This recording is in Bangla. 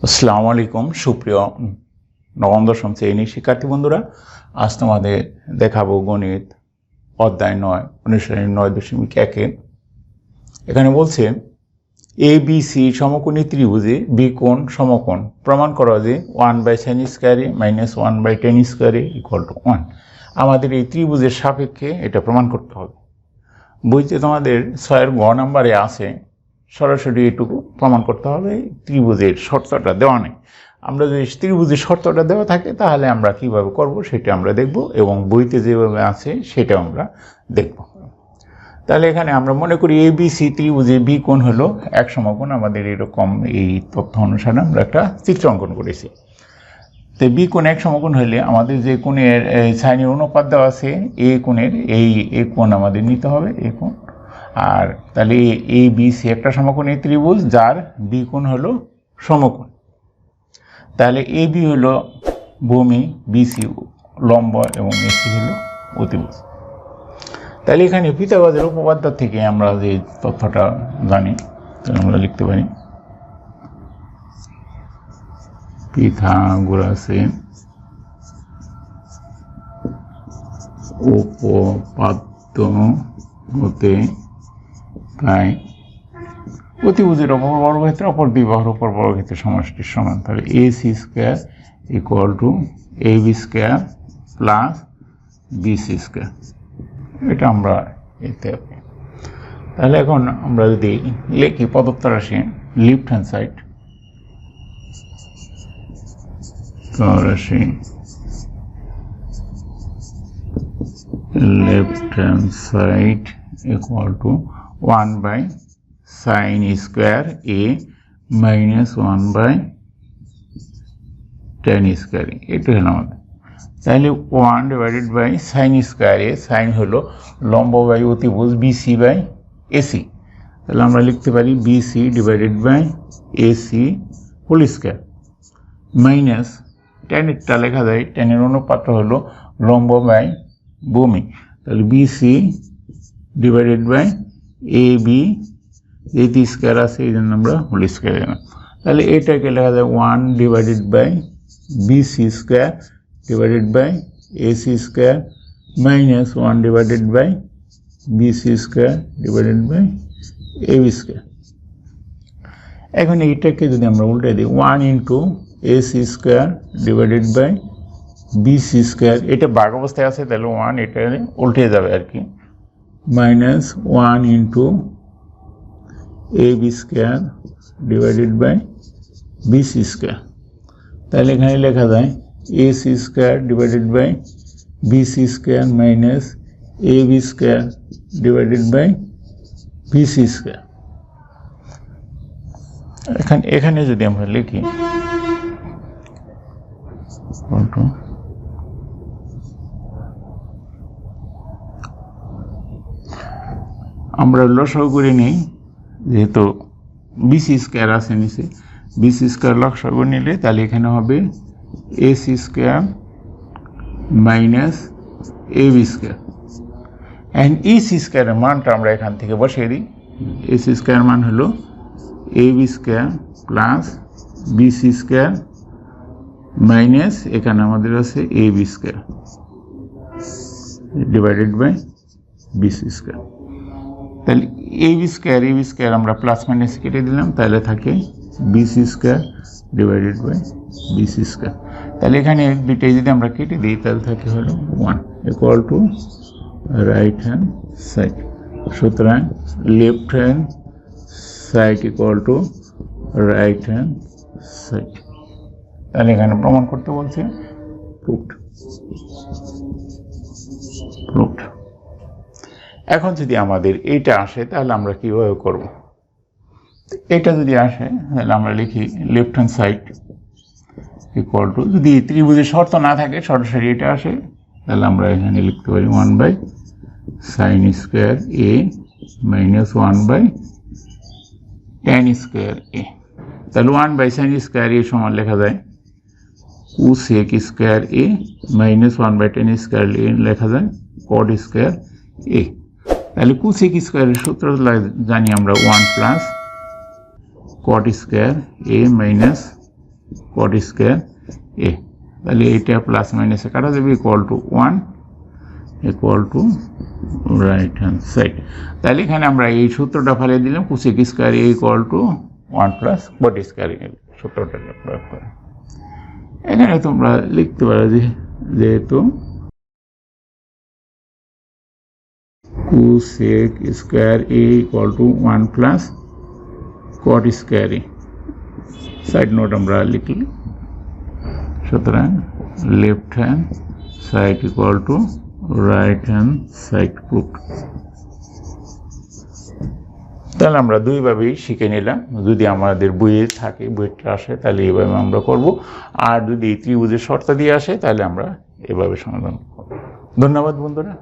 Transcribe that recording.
আসসালামু আলাইকুম সুপ্রিয় নবম দশম শ্রেণীর শিক্ষার্থী বন্ধুরা, আজ তোমাদের দেখাবো গণিত অধ্যায় 9 অনুশীলনী 9.1। এখানে বলছে এ বি সি সমকোণী ত্রিভুজে বি কোণ সমকোণ প্রমাণ করা যে 1/sin² - 1/tan² = 1। আমাদের এই ত্রিভুজের সাপেক্ষে এটা প্রমাণ করতে হবে। বইতে তোমাদের 6 গ নাম্বারে আছে, সরাসরি এটুকু প্রমাণ করতে হবে। ত্রিভুজের শর্তটা দেওয়া নেই। আমরা যদি ত্রিভুজের শর্তটা দেওয়া থাকে তাহলে আমরা কিভাবে করব সেটা আমরা দেখব, এবং বইতে যেভাবে আছে সেটা আমরা দেখব। তাহলে এখানে আমরা মনে করি এ বি সি ত্রিভুজে বি কোণ হলো এক সমকোণ। আমাদের এরকম এই তথ্য অনুসারে আমরা একটা চিত্র অঙ্কন করেছি। তো বি কোণ এক সমকোণ হলে আমাদের যে কোণের সাইনের অনুপাত দেওয়া আছে এ কোণের, এই কোণ আমাদের নিতে হবে, এ কোণ। আর তাহলে এ বি সি একটা সমকোণী ত্রিভুজ যার বি কোণ হলো সমকোণ। তাহলে এ বি হলো ভূমি, বিসি লম্ব এবং এসি হলো অতিভুজ। তাহলে এখানে পিথাগোরাসের উপপাদ্য থেকে আমরা যে তথ্যটা জানি, তাহলে আমরা লিখতে পারি পিথাগোরাসের উপপাদ্য হতে তাই অতিভুজের অপর বর্গক্ষেত্রের অপর দুই বাহুর অপর বর্গক্ষেত্রের সমষ্টির সমান। তাহলে AC² = AB² + BC²। এটা আমরা এতে। তাহলে এখন আমরা যদি লিখি প্রদত্ত রাশি লেফট হ্যান্ড সাইড, রাশি left hand side = 1/sin² A - 1/tan²। এটা হলো আমাদের। তাহলে 1/sin² A, সাইন হলো লম্ব বাই অতিভুজ BC/AC। তাহলে আমরা লিখতে পারি BC/AC² মাইনাস ট্যানেরটা লেখা যায়, ট্যানের অনুপাত হলো লম্ব বাই ভূমি। তাহলে BC/AB, যেহেতু স্কোয়ার আছে এই জন্য আমরা হোল স্কোয়ার দিলাম। তাহলে এটাকে লেখা যায় 1/BC² / AC² minus 1/BC² / AB²। এখন এইটাকে যদি আমরা উল্টে দিই 1 × AC² / BC², এটা ভাগ অবস্থায় আছে, তাহলে 1 এটা উল্টে যাবে আর কি, মাইনাস 1 × AB² / BC²। তাহলে এখানে লেখা যায় AC² / BC² minus AB² / BC²। এখানে যদি আমরা লিখি আমরা লসাগু করে নিই, যেহেতু BC² আছে নিচে, BC² লসাগু নিলে তাহলে এখানে হবে AC² মাইনাস AB²। এখন AC² এর মানটা আমরা এখান থেকে বসিয়ে দিই। AC² মান হলো AB² + BC² মাইনাস এখানে আমাদের আছে AB² / BC²। তাহলে AB² আমরা প্লাস মাইনাস কেটে দিলাম, তাহলে থাকে BC² / BC²। তাহলে এখানে দুইটাই যদি আমরা কেটে দিই তাহলে থাকে হলো 1 = রাইট হ্যান্ড সাইড। সুতরাং left hand side = right hand side. তাহলে এখানে প্রমাণ করতে বলছে প্রুভড। এখন যদি আমাদের এটা আসে তাহলে আমরা কিভাবে করব? এটা যদি আসে তাহলে আমরা লিখি লেফট হ্যান্ড সাইড = যদি ত্রিভুজের শর্ত না থাকে, সরাসরি এটা আসে, তাহলে আমরা এখানে লিখতে পারি 1/sin² A - 1/tan²A। তাহলে 1/sin² A সমান লেখা যায় cos² A - 1/tan² লেখা যায় cot² A। তাহলে cos² এর সূত্র জানি আমরা 1 + cot² A - কট স্কোয়ার এ। তাহলে এইটা প্লাস মাইনাসে কাটা যাবে, equal to 1 equal to right hand side. তাহলে এখানে আমরা এই সূত্রটা ফেলে দিলাম, cosec square A equal to 1 plus cot square A, সূত্রটা প্রয়োগ করে। এখানে তোমরা লিখতে পারো যেহেতু cosec square A equal to 1 plus cot square A, side note আমরা লিখি। সুতরাং left hand side equal to right hand side proof. তাহলে আমরা দুইভাবেই শিখে নিলাম। যদি আমাদের বইয়ে থাকে, বইটা আসে, তাহলে এইভাবে আমরা করব। আর যদি ত্রিভুজের শর্ত দিয়ে আসে, তাহলে আমরা এভাবে সমাধান করব। ধন্যবাদ বন্ধুরা।